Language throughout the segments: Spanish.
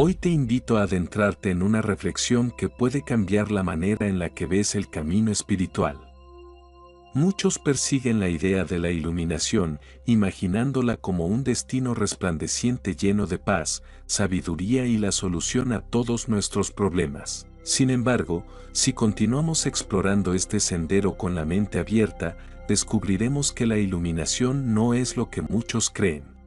Hoy te invito a adentrarte en una reflexión que puede cambiar la manera en la que ves el camino espiritual. Muchos persiguen la idea de la iluminación, imaginándola como un destino resplandeciente lleno de paz, sabiduría y la solución a todos nuestros problemas. Sin embargo, si continuamos explorando este sendero con la mente abierta, descubriremos que la iluminación no es lo que muchos creen.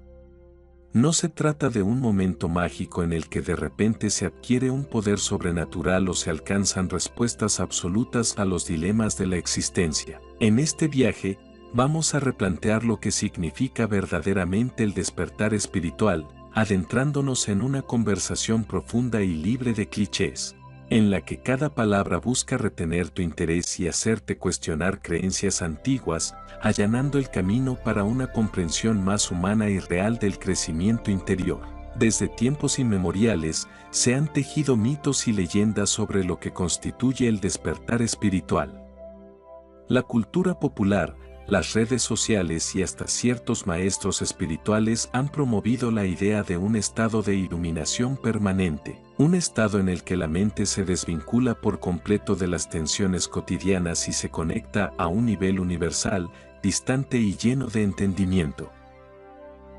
No se trata de un momento mágico en el que de repente se adquiere un poder sobrenatural o se alcanzan respuestas absolutas a los dilemas de la existencia. En este viaje, vamos a replantear lo que significa verdaderamente el despertar espiritual, adentrándonos en una conversación profunda y libre de clichés, en la que cada palabra busca retener tu interés y hacerte cuestionar creencias antiguas, allanando el camino para una comprensión más humana y real del crecimiento interior. Desde tiempos inmemoriales, se han tejido mitos y leyendas sobre lo que constituye el despertar espiritual. La cultura popular, las redes sociales y hasta ciertos maestros espirituales han promovido la idea de un estado de iluminación permanente, un estado en el que la mente se desvincula por completo de las tensiones cotidianas y se conecta a un nivel universal, distante y lleno de entendimiento.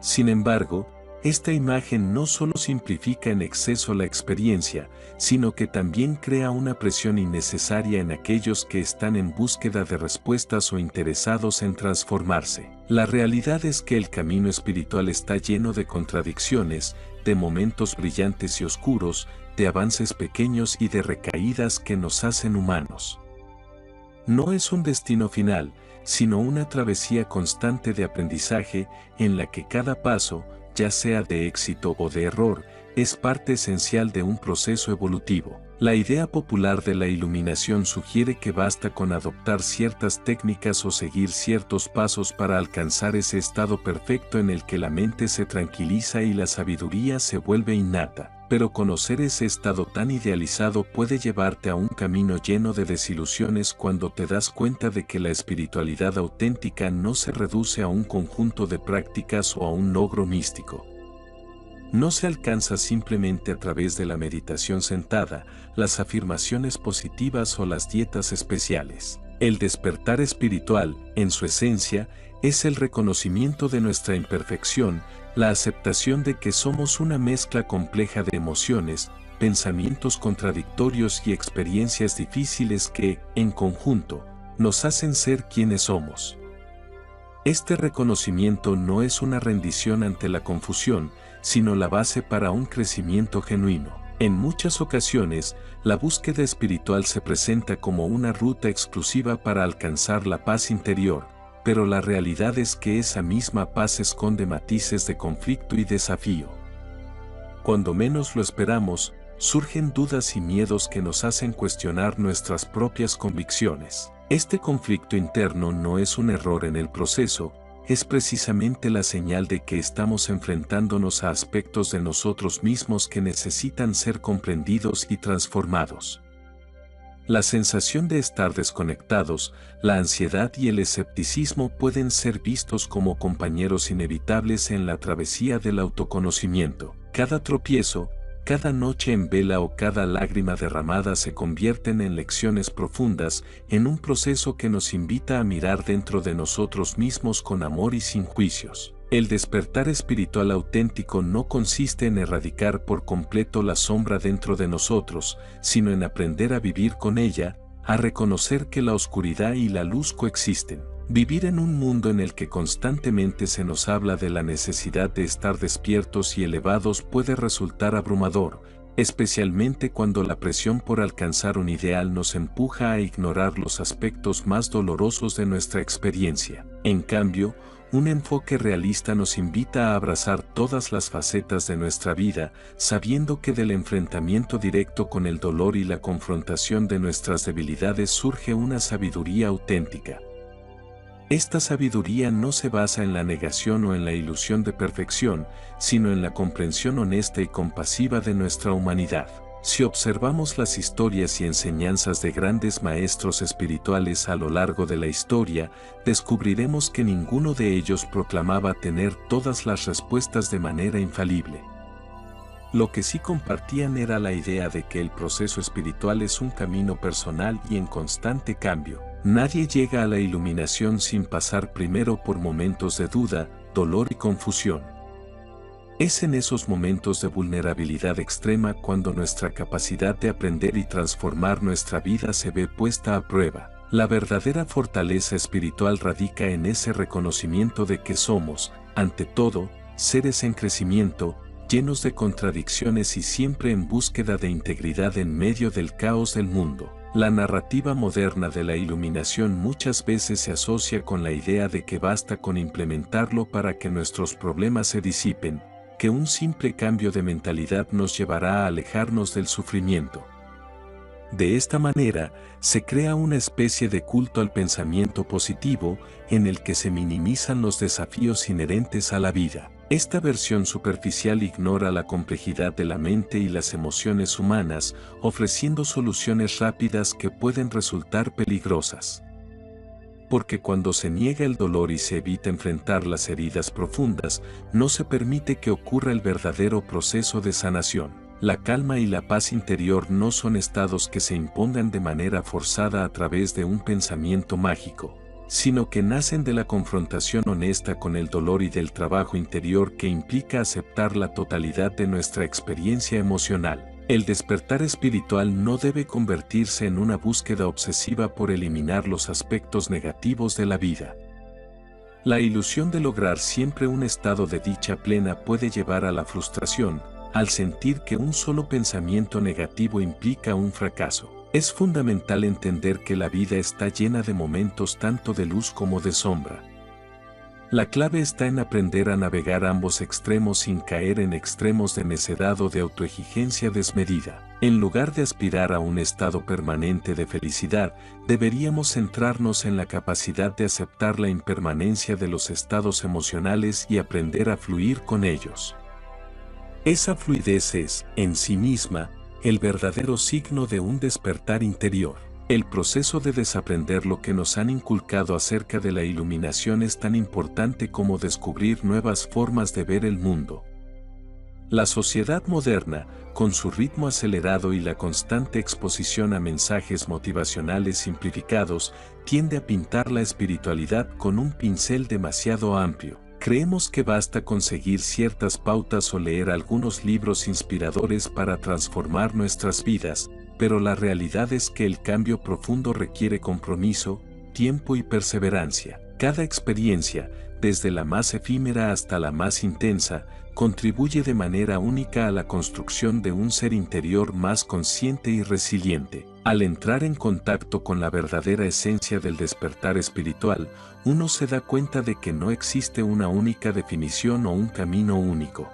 Sin embargo, esta imagen no solo simplifica en exceso la experiencia, sino que también crea una presión innecesaria en aquellos que están en búsqueda de respuestas o interesados en transformarse. La realidad es que el camino espiritual está lleno de contradicciones, de momentos brillantes y oscuros, de avances pequeños y de recaídas que nos hacen humanos. No es un destino final, sino una travesía constante de aprendizaje en la que cada paso, ya sea de éxito o de error, es parte esencial de un proceso evolutivo. La idea popular de la iluminación sugiere que basta con adoptar ciertas técnicas o seguir ciertos pasos para alcanzar ese estado perfecto en el que la mente se tranquiliza y la sabiduría se vuelve innata. Pero conocer ese estado tan idealizado puede llevarte a un camino lleno de desilusiones cuando te das cuenta de que la espiritualidad auténtica no se reduce a un conjunto de prácticas o a un logro místico. No se alcanza simplemente a través de la meditación sentada, las afirmaciones positivas o las dietas especiales. El despertar espiritual, en su esencia, es el reconocimiento de nuestra imperfección, la aceptación de que somos una mezcla compleja de emociones, pensamientos contradictorios y experiencias difíciles que, en conjunto, nos hacen ser quienes somos. Este reconocimiento no es una rendición ante la confusión, sino la base para un crecimiento genuino. En muchas ocasiones, la búsqueda espiritual se presenta como una ruta exclusiva para alcanzar la paz interior, pero la realidad es que esa misma paz esconde matices de conflicto y desafío. Cuando menos lo esperamos, surgen dudas y miedos que nos hacen cuestionar nuestras propias convicciones. Este conflicto interno no es un error en el proceso, es precisamente la señal de que estamos enfrentándonos a aspectos de nosotros mismos que necesitan ser comprendidos y transformados. La sensación de estar desconectados, la ansiedad y el escepticismo pueden ser vistos como compañeros inevitables en la travesía del autoconocimiento. Cada tropiezo, cada noche en vela o cada lágrima derramada se convierten en lecciones profundas, en un proceso que nos invita a mirar dentro de nosotros mismos con amor y sin juicios. El despertar espiritual auténtico no consiste en erradicar por completo la sombra dentro de nosotros, sino en aprender a vivir con ella, a reconocer que la oscuridad y la luz coexisten. Vivir en un mundo en el que constantemente se nos habla de la necesidad de estar despiertos y elevados puede resultar abrumador, especialmente cuando la presión por alcanzar un ideal nos empuja a ignorar los aspectos más dolorosos de nuestra experiencia. En cambio, un enfoque realista nos invita a abrazar todas las facetas de nuestra vida, sabiendo que del enfrentamiento directo con el dolor y la confrontación de nuestras debilidades surge una sabiduría auténtica. Esta sabiduría no se basa en la negación o en la ilusión de perfección, sino en la comprensión honesta y compasiva de nuestra humanidad. Si observamos las historias y enseñanzas de grandes maestros espirituales a lo largo de la historia, descubriremos que ninguno de ellos proclamaba tener todas las respuestas de manera infalible. Lo que sí compartían era la idea de que el proceso espiritual es un camino personal y en constante cambio. Nadie llega a la iluminación sin pasar primero por momentos de duda, dolor y confusión. Es en esos momentos de vulnerabilidad extrema cuando nuestra capacidad de aprender y transformar nuestra vida se ve puesta a prueba. La verdadera fortaleza espiritual radica en ese reconocimiento de que somos, ante todo, seres en crecimiento, llenos de contradicciones y siempre en búsqueda de integridad en medio del caos del mundo. La narrativa moderna de la iluminación muchas veces se asocia con la idea de que basta con implementarlo para que nuestros problemas se disipen, que un simple cambio de mentalidad nos llevará a alejarnos del sufrimiento. De esta manera, se crea una especie de culto al pensamiento positivo, en el que se minimizan los desafíos inherentes a la vida. Esta versión superficial ignora la complejidad de la mente y las emociones humanas, ofreciendo soluciones rápidas que pueden resultar peligrosas. Porque cuando se niega el dolor y se evita enfrentar las heridas profundas, no se permite que ocurra el verdadero proceso de sanación. La calma y la paz interior no son estados que se impongan de manera forzada a través de un pensamiento mágico, sino que nacen de la confrontación honesta con el dolor y del trabajo interior que implica aceptar la totalidad de nuestra experiencia emocional. El despertar espiritual no debe convertirse en una búsqueda obsesiva por eliminar los aspectos negativos de la vida. La ilusión de lograr siempre un estado de dicha plena puede llevar a la frustración, al sentir que un solo pensamiento negativo implica un fracaso. Es fundamental entender que la vida está llena de momentos tanto de luz como de sombra. La clave está en aprender a navegar ambos extremos sin caer en extremos de necedad o de autoexigencia desmedida. En lugar de aspirar a un estado permanente de felicidad, deberíamos centrarnos en la capacidad de aceptar la impermanencia de los estados emocionales y aprender a fluir con ellos. Esa fluidez es, en sí misma, el verdadero signo de un despertar interior. El proceso de desaprender lo que nos han inculcado acerca de la iluminación es tan importante como descubrir nuevas formas de ver el mundo. La sociedad moderna, con su ritmo acelerado y la constante exposición a mensajes motivacionales simplificados, tiende a pintar la espiritualidad con un pincel demasiado amplio. Creemos que basta conseguir ciertas pautas o leer algunos libros inspiradores para transformar nuestras vidas, pero la realidad es que el cambio profundo requiere compromiso, tiempo y perseverancia. Cada experiencia, desde la más efímera hasta la más intensa, contribuye de manera única a la construcción de un ser interior más consciente y resiliente. Al entrar en contacto con la verdadera esencia del despertar espiritual, uno se da cuenta de que no existe una única definición o un camino único.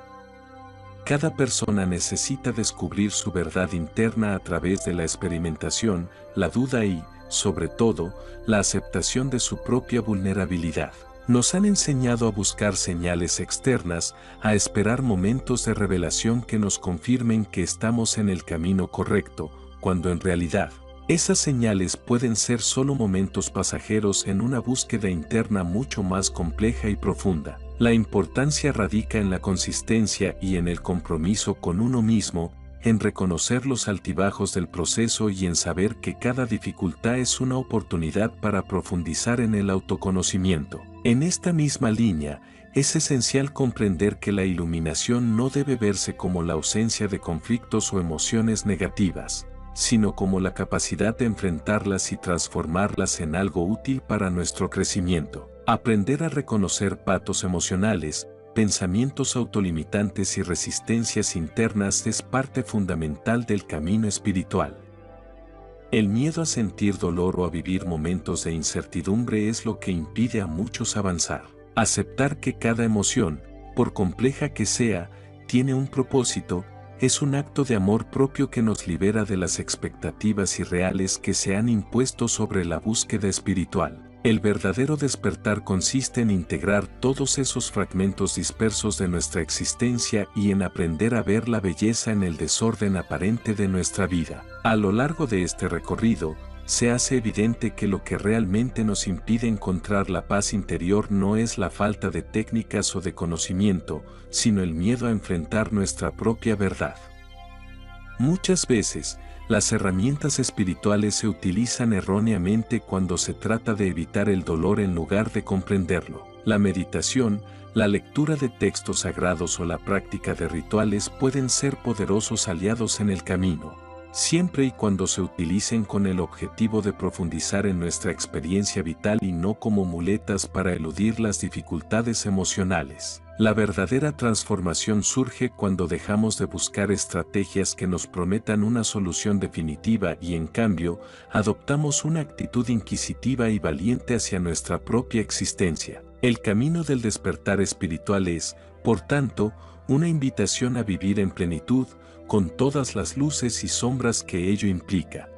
Cada persona necesita descubrir su verdad interna a través de la experimentación, la duda y, sobre todo, la aceptación de su propia vulnerabilidad. Nos han enseñado a buscar señales externas, a esperar momentos de revelación que nos confirmen que estamos en el camino correcto, cuando en realidad, esas señales pueden ser solo momentos pasajeros en una búsqueda interna mucho más compleja y profunda. La importancia radica en la consistencia y en el compromiso con uno mismo, en reconocer los altibajos del proceso y en saber que cada dificultad es una oportunidad para profundizar en el autoconocimiento. En esta misma línea, es esencial comprender que la iluminación no debe verse como la ausencia de conflictos o emociones negativas, sino como la capacidad de enfrentarlas y transformarlas en algo útil para nuestro crecimiento. Aprender a reconocer patos emocionales, pensamientos autolimitantes y resistencias internas es parte fundamental del camino espiritual. El miedo a sentir dolor o a vivir momentos de incertidumbre es lo que impide a muchos avanzar. Aceptar que cada emoción, por compleja que sea, tiene un propósito, es un acto de amor propio que nos libera de las expectativas irreales que se han impuesto sobre la búsqueda espiritual. El verdadero despertar consiste en integrar todos esos fragmentos dispersos de nuestra existencia y en aprender a ver la belleza en el desorden aparente de nuestra vida. A lo largo de este recorrido, se hace evidente que lo que realmente nos impide encontrar la paz interior no es la falta de técnicas o de conocimiento, sino el miedo a enfrentar nuestra propia verdad. Muchas veces, las herramientas espirituales se utilizan erróneamente cuando se trata de evitar el dolor en lugar de comprenderlo. La meditación, la lectura de textos sagrados o la práctica de rituales pueden ser poderosos aliados en el camino, siempre y cuando se utilicen con el objetivo de profundizar en nuestra experiencia vital y no como muletas para eludir las dificultades emocionales. La verdadera transformación surge cuando dejamos de buscar estrategias que nos prometan una solución definitiva y en cambio, adoptamos una actitud inquisitiva y valiente hacia nuestra propia existencia. El camino del despertar espiritual es, por tanto, una invitación a vivir en plenitud, con todas las luces y sombras que ello implica.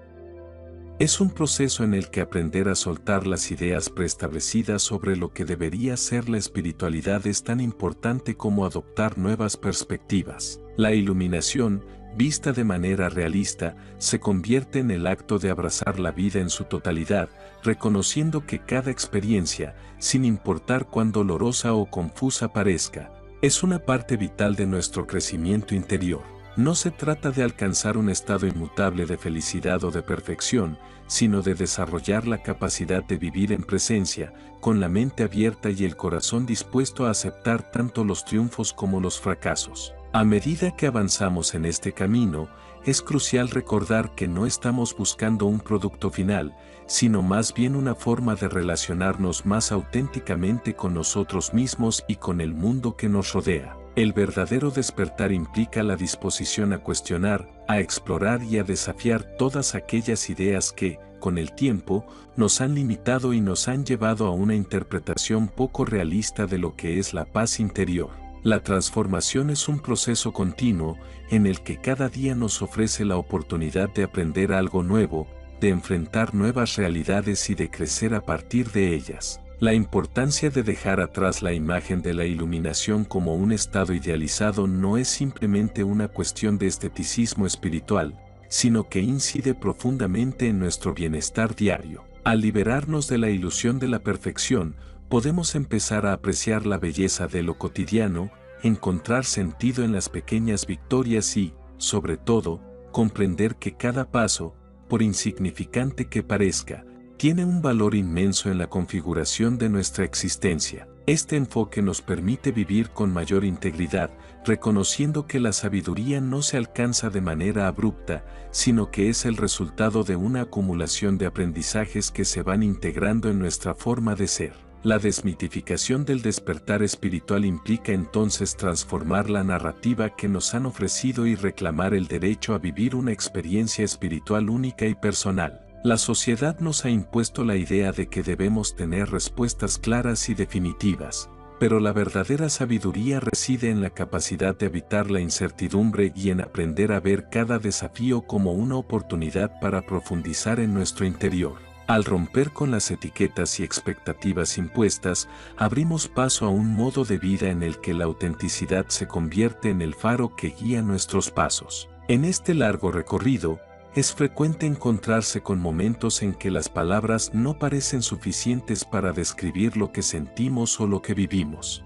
Es un proceso en el que aprender a soltar las ideas preestablecidas sobre lo que debería ser la espiritualidad es tan importante como adoptar nuevas perspectivas. La iluminación, vista de manera realista, se convierte en el acto de abrazar la vida en su totalidad, reconociendo que cada experiencia, sin importar cuán dolorosa o confusa parezca, es una parte vital de nuestro crecimiento interior. No se trata de alcanzar un estado inmutable de felicidad o de perfección, sino de desarrollar la capacidad de vivir en presencia, con la mente abierta y el corazón dispuesto a aceptar tanto los triunfos como los fracasos. A medida que avanzamos en este camino, es crucial recordar que no estamos buscando un producto final, sino más bien una forma de relacionarnos más auténticamente con nosotros mismos y con el mundo que nos rodea. El verdadero despertar implica la disposición a cuestionar, a explorar y a desafiar todas aquellas ideas que, con el tiempo, nos han limitado y nos han llevado a una interpretación poco realista de lo que es la paz interior. La transformación es un proceso continuo, en el que cada día nos ofrece la oportunidad de aprender algo nuevo, de enfrentar nuevas realidades y de crecer a partir de ellas. La importancia de dejar atrás la imagen de la iluminación como un estado idealizado no es simplemente una cuestión de esteticismo espiritual, sino que incide profundamente en nuestro bienestar diario. Al liberarnos de la ilusión de la perfección, podemos empezar a apreciar la belleza de lo cotidiano, encontrar sentido en las pequeñas victorias y, sobre todo, comprender que cada paso, por insignificante que parezca, tiene un valor inmenso en la configuración de nuestra existencia. Este enfoque nos permite vivir con mayor integridad, reconociendo que la sabiduría no se alcanza de manera abrupta, sino que es el resultado de una acumulación de aprendizajes que se van integrando en nuestra forma de ser. La desmitificación del despertar espiritual implica entonces transformar la narrativa que nos han ofrecido y reclamar el derecho a vivir una experiencia espiritual única y personal. La sociedad nos ha impuesto la idea de que debemos tener respuestas claras y definitivas, pero la verdadera sabiduría reside en la capacidad de evitar la incertidumbre y en aprender a ver cada desafío como una oportunidad para profundizar en nuestro interior. Al romper con las etiquetas y expectativas impuestas, abrimos paso a un modo de vida en el que la autenticidad se convierte en el faro que guía nuestros pasos. En este largo recorrido, es frecuente encontrarse con momentos en que las palabras no parecen suficientes para describir lo que sentimos o lo que vivimos.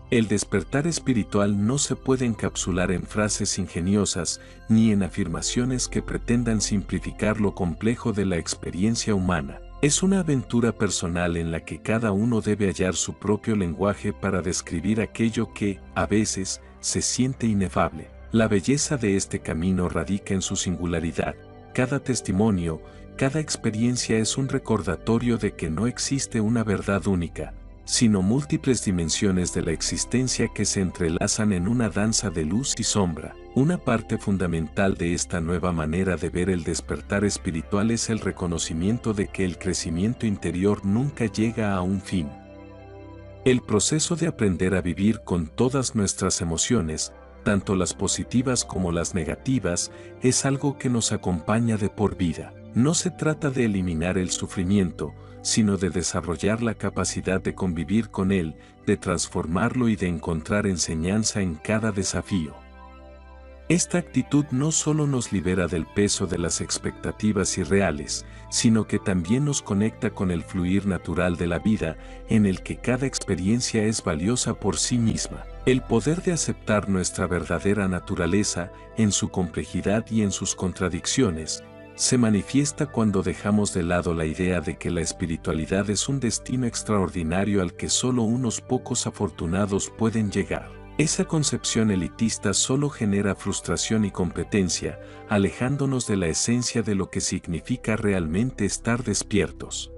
El despertar espiritual no se puede encapsular en frases ingeniosas ni en afirmaciones que pretendan simplificar lo complejo de la experiencia humana. Es una aventura personal en la que cada uno debe hallar su propio lenguaje para describir aquello que, a veces, se siente inefable. La belleza de este camino radica en su singularidad. Cada testimonio, cada experiencia es un recordatorio de que no existe una verdad única, sino múltiples dimensiones de la existencia que se entrelazan en una danza de luz y sombra. Una parte fundamental de esta nueva manera de ver el despertar espiritual es el reconocimiento de que el crecimiento interior nunca llega a un fin. El proceso de aprender a vivir con todas nuestras emociones, tanto las positivas como las negativas, es algo que nos acompaña de por vida. No se trata de eliminar el sufrimiento, sino de desarrollar la capacidad de convivir con él, de transformarlo y de encontrar enseñanza en cada desafío. Esta actitud no solo nos libera del peso de las expectativas irreales, sino que también nos conecta con el fluir natural de la vida, en el que cada experiencia es valiosa por sí misma. El poder de aceptar nuestra verdadera naturaleza, en su complejidad y en sus contradicciones, se manifiesta cuando dejamos de lado la idea de que la espiritualidad es un destino extraordinario al que solo unos pocos afortunados pueden llegar. Esa concepción elitista solo genera frustración y competencia, alejándonos de la esencia de lo que significa realmente estar despiertos.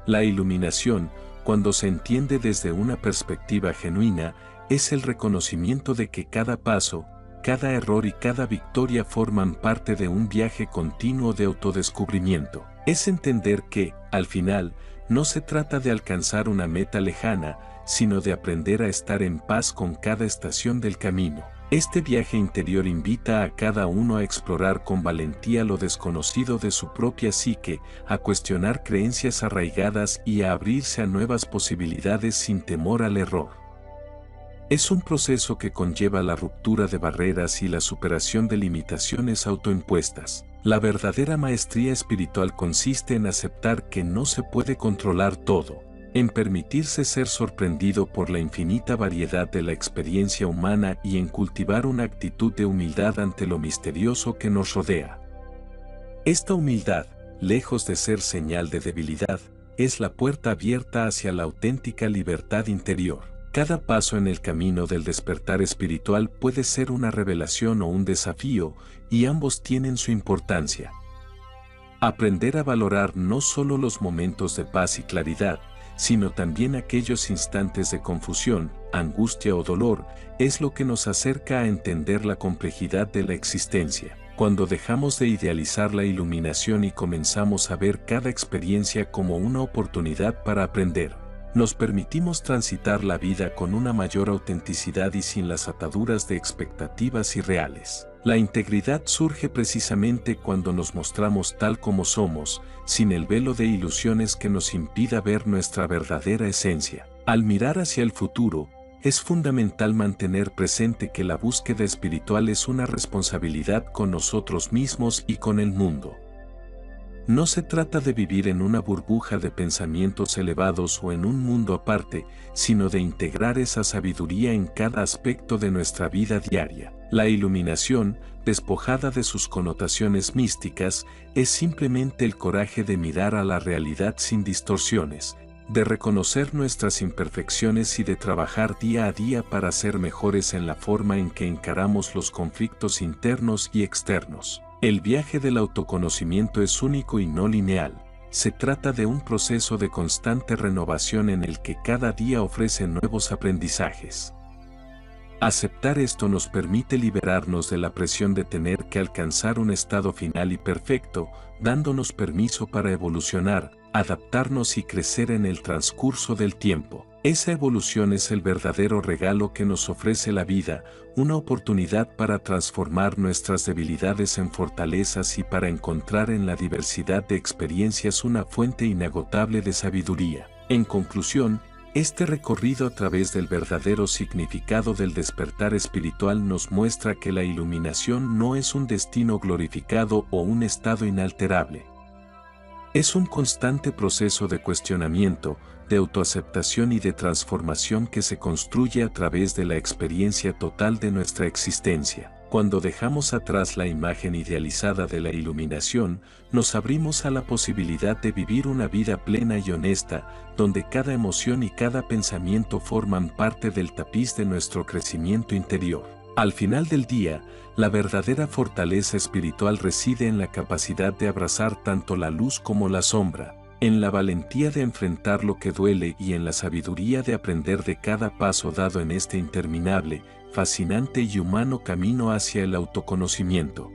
La iluminación, cuando se entiende desde una perspectiva genuina, es el reconocimiento de que cada paso, cada error y cada victoria forman parte de un viaje continuo de autodescubrimiento. Es entender que, al final, no se trata de alcanzar una meta lejana, sino de aprender a estar en paz con cada estación del camino. Este viaje interior invita a cada uno a explorar con valentía lo desconocido de su propia psique, a cuestionar creencias arraigadas y a abrirse a nuevas posibilidades sin temor al error. Es un proceso que conlleva la ruptura de barreras y la superación de limitaciones autoimpuestas. La verdadera maestría espiritual consiste en aceptar que no se puede controlar todo, en permitirse ser sorprendido por la infinita variedad de la experiencia humana y en cultivar una actitud de humildad ante lo misterioso que nos rodea. Esta humildad, lejos de ser señal de debilidad, es la puerta abierta hacia la auténtica libertad interior. Cada paso en el camino del despertar espiritual puede ser una revelación o un desafío, y ambos tienen su importancia. Aprender a valorar no solo los momentos de paz y claridad, sino también aquellos instantes de confusión, angustia o dolor, es lo que nos acerca a entender la complejidad de la existencia. Cuando dejamos de idealizar la iluminación y comenzamos a ver cada experiencia como una oportunidad para aprender, nos permitimos transitar la vida con una mayor autenticidad y sin las ataduras de expectativas irreales. La integridad surge precisamente cuando nos mostramos tal como somos, sin el velo de ilusiones que nos impida ver nuestra verdadera esencia. Al mirar hacia el futuro, es fundamental mantener presente que la búsqueda espiritual es una responsabilidad con nosotros mismos y con el mundo. No se trata de vivir en una burbuja de pensamientos elevados o en un mundo aparte, sino de integrar esa sabiduría en cada aspecto de nuestra vida diaria. La iluminación, despojada de sus connotaciones místicas, es simplemente el coraje de mirar a la realidad sin distorsiones, de reconocer nuestras imperfecciones y de trabajar día a día para ser mejores en la forma en que encaramos los conflictos internos y externos. El viaje del autoconocimiento es único y no lineal. Se trata de un proceso de constante renovación en el que cada día ofrece nuevos aprendizajes. Aceptar esto nos permite liberarnos de la presión de tener que alcanzar un estado final y perfecto, dándonos permiso para evolucionar, adaptarnos y crecer en el transcurso del tiempo. Esa evolución es el verdadero regalo que nos ofrece la vida, una oportunidad para transformar nuestras debilidades en fortalezas y para encontrar en la diversidad de experiencias una fuente inagotable de sabiduría. En conclusión, este recorrido a través del verdadero significado del despertar espiritual nos muestra que la iluminación no es un destino glorificado o un estado inalterable. Es un constante proceso de cuestionamiento, de autoaceptación y de transformación que se construye a través de la experiencia total de nuestra existencia. Cuando dejamos atrás la imagen idealizada de la iluminación, nos abrimos a la posibilidad de vivir una vida plena y honesta, donde cada emoción y cada pensamiento forman parte del tapiz de nuestro crecimiento interior. Al final del día, la verdadera fortaleza espiritual reside en la capacidad de abrazar tanto la luz como la sombra, en la valentía de enfrentar lo que duele y en la sabiduría de aprender de cada paso dado en este interminable, fascinante y humano camino hacia el autoconocimiento.